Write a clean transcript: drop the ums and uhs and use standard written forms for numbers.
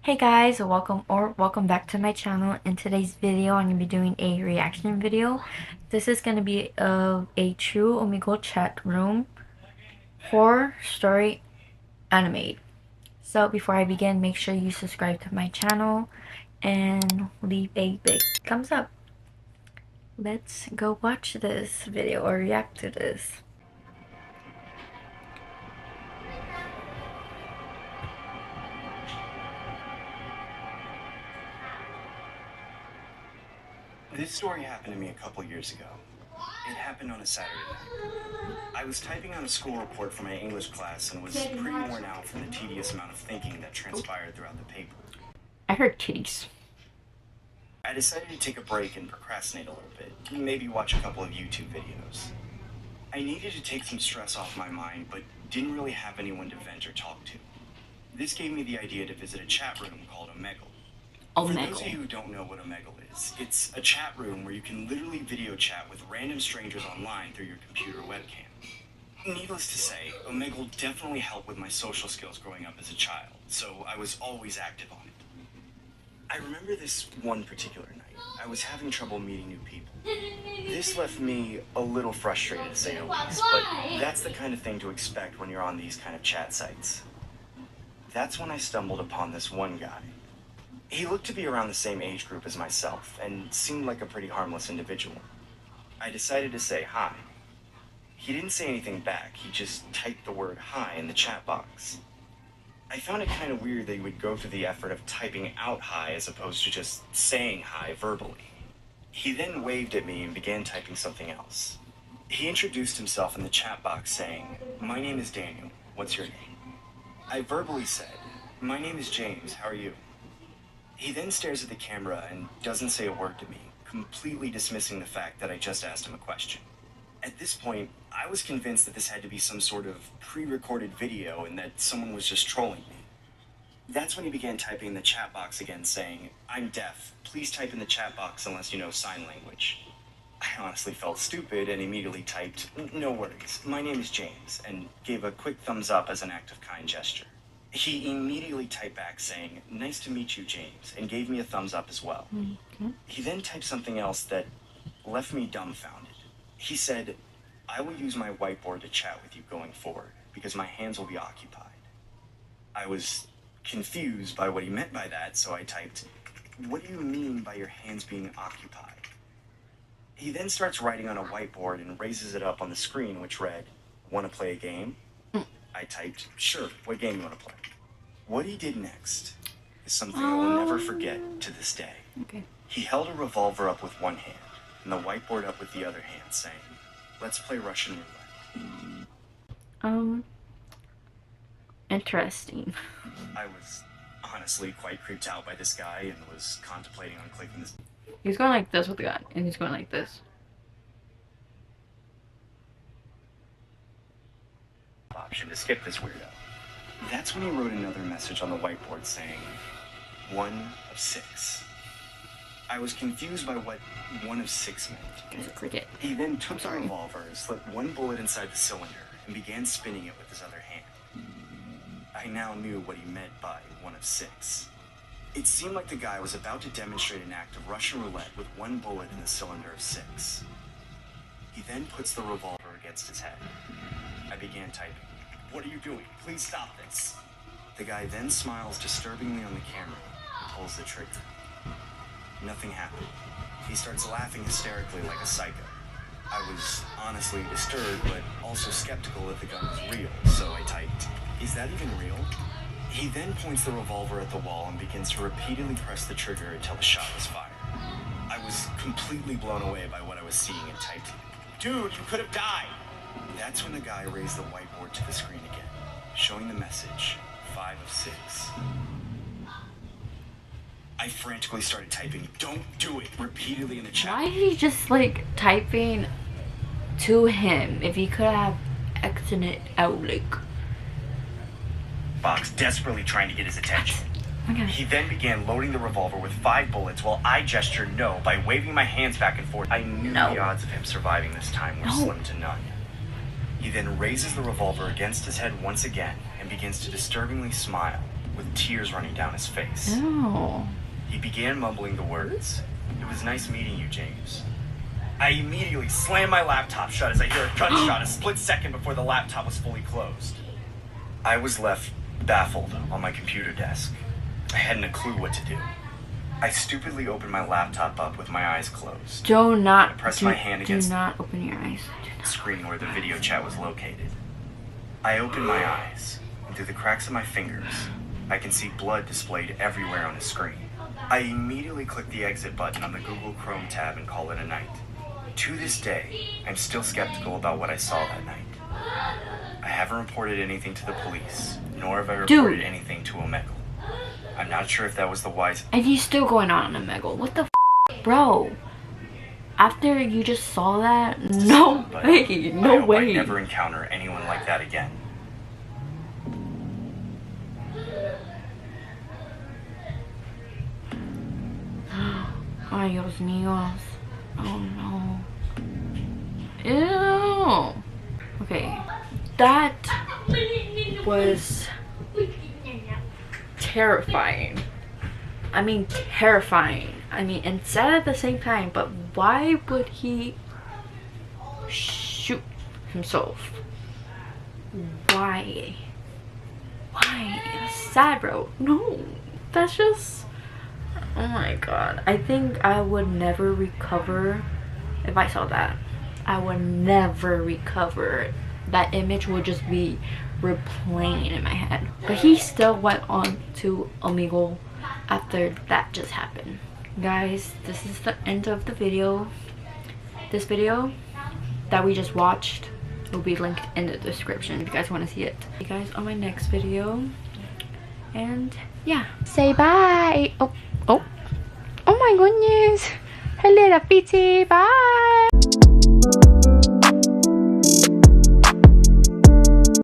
Hey guys, welcome back to my channel. In today's video, I'm gonna be doing a reaction video. This is gonna be of a true Omegle chat room horror story anime. So before I begin, make sure you subscribe to my channel and leave a big thumbs up. Let's go watch this video or react to this. This story happened to me a couple years ago. It happened on a Saturday night. I was typing on a school report for my English class and was pretty worn out from the tedious amount of thinking that transpired throughout the paper. I heard kitties. I decided to take a break and procrastinate a little bit, maybe watch a couple of YouTube videos. I needed to take some stress off my mind, but didn't really have anyone to vent or talk to. This gave me the idea to visit a chat room called Omegle. For those of you who don't know what Omegle is, it's a chat room where you can literally video chat with random strangers online through your computer webcam. Needless to say, Omegle definitely helped with my social skills growing up as a child, so I was always active on it. I remember this one particular night. I was having trouble meeting new people. This left me a little frustrated, to say the least, but that's the kind of thing to expect when you're on these kind of chat sites. That's when I stumbled upon this one guy. He looked to be around the same age group as myself, and seemed like a pretty harmless individual. I decided to say hi. He didn't say anything back, he just typed the word hi in the chat box. I found it kind of weird that he would go through the effort of typing out hi as opposed to just saying hi verbally. He then waved at me and began typing something else. He introduced himself in the chat box saying, "My name is Daniel, what's your name?" I verbally said, "My name is James, how are you?" He then stares at the camera and doesn't say a word to me, completely dismissing the fact that I just asked him a question. At this point, I was convinced that this had to be some sort of pre-recorded video and that someone was just trolling me. That's when he began typing in the chat box again, saying, "I'm deaf, please type in the chat box unless you know sign language." I honestly felt stupid and immediately typed, "No worries, my name is James," and gave a quick thumbs up as an act of kind gesture. He immediately typed back saying, "Nice to meet you, James," and gave me a thumbs up as well. Okay. He then typed something else that left me dumbfounded. He said, "I will use my whiteboard to chat with you going forward because my hands will be occupied." I was confused by what he meant by that, so I typed, "What do you mean by your hands being occupied?" He then starts writing on a whiteboard and raises it up on the screen, which read, "Want to play a game?" I typed, "Sure, what game you want to play?" What he did next is something I will never forget to this day. Okay. He held a revolver up with one hand and the whiteboard up with the other hand, saying, "Let's play Russian roulette." Interesting. I was honestly quite creeped out by this guy and was contemplating on clicking this He's going like this with the gun, and he's going like this. option to skip this weirdo. That's when he wrote another message on the whiteboard saying, "1 of 6." I was confused by what 1 of 6 meant. There's a cricket. He then took the revolver and slipped one bullet inside the cylinder and began spinning it with his other hand. I now knew what he meant by 1 of 6. It seemed like the guy was about to demonstrate an act of Russian roulette with one bullet in the cylinder of 6. He then puts the revolver against his head. I began typing, "What are you doing? Please stop this." The guy then smiles disturbingly on the camera and pulls the trigger. Nothing happened. He starts laughing hysterically like a psycho. I was honestly disturbed, but also skeptical that the gun was real, so I typed, "Is that even real?" He then points the revolver at the wall and begins to repeatedly press the trigger until the shot was fired. I was completely blown away by what I was seeing and typed, "Dude, you could have died." That's when the guy raised the whiteboard to the screen again, showing the message, 5 of 6. I frantically started typing, "Don't do it," repeatedly in the chat. Why is he just like typing to him if he could have exited out like box, desperately trying to get his attention. Okay. He then began loading the revolver with 5 bullets while I gestured no by waving my hands back and forth. I knew the odds of him surviving this time were slim to none. He then raises the revolver against his head once again and begins to disturbingly smile. with tears running down his face. Oh. He began mumbling the words, "It was nice meeting you, James." I immediately slammed my laptop shut as I hear a gunshot a split second before the laptop was fully closed. I was left baffled on my computer desk. I hadn't a clue what to do. I stupidly opened my laptop up with my eyes closed. Do not. I pressed my hand against do not open your eyes. the screen where the video chat was located. I opened my eyes, and through the cracks of my fingers, I can see blood displayed everywhere on the screen. I immediately clicked the exit button on the Google Chrome tab and call it a night. To this day, I'm still skeptical about what I saw that night. I haven't reported anything to the police, nor have I reported anything to Omegle. I'm not sure if that was the wise... And he's still going on Omegle. What the f, bro? After you just saw that? No way. No way. I never encounter anyone like that again. Ay, Dios mío. Oh no. Ew. Okay. That was terrifying. I mean, terrifying. I mean, and sad at the same time, but why would he shoot himself? Why? Why? That's sad, bro. No. That's just... Oh my god. I think I would never recover if I saw that. I would never recover. That image would just be replaying in my head. But he still went on to Omegle after that just happened. Guys, this is the end of the video. This video that we just watched will be linked in the description if you guys want to see it. See you guys on my next video. And yeah. Say bye. Oh my goodness. Her little pity. Bye.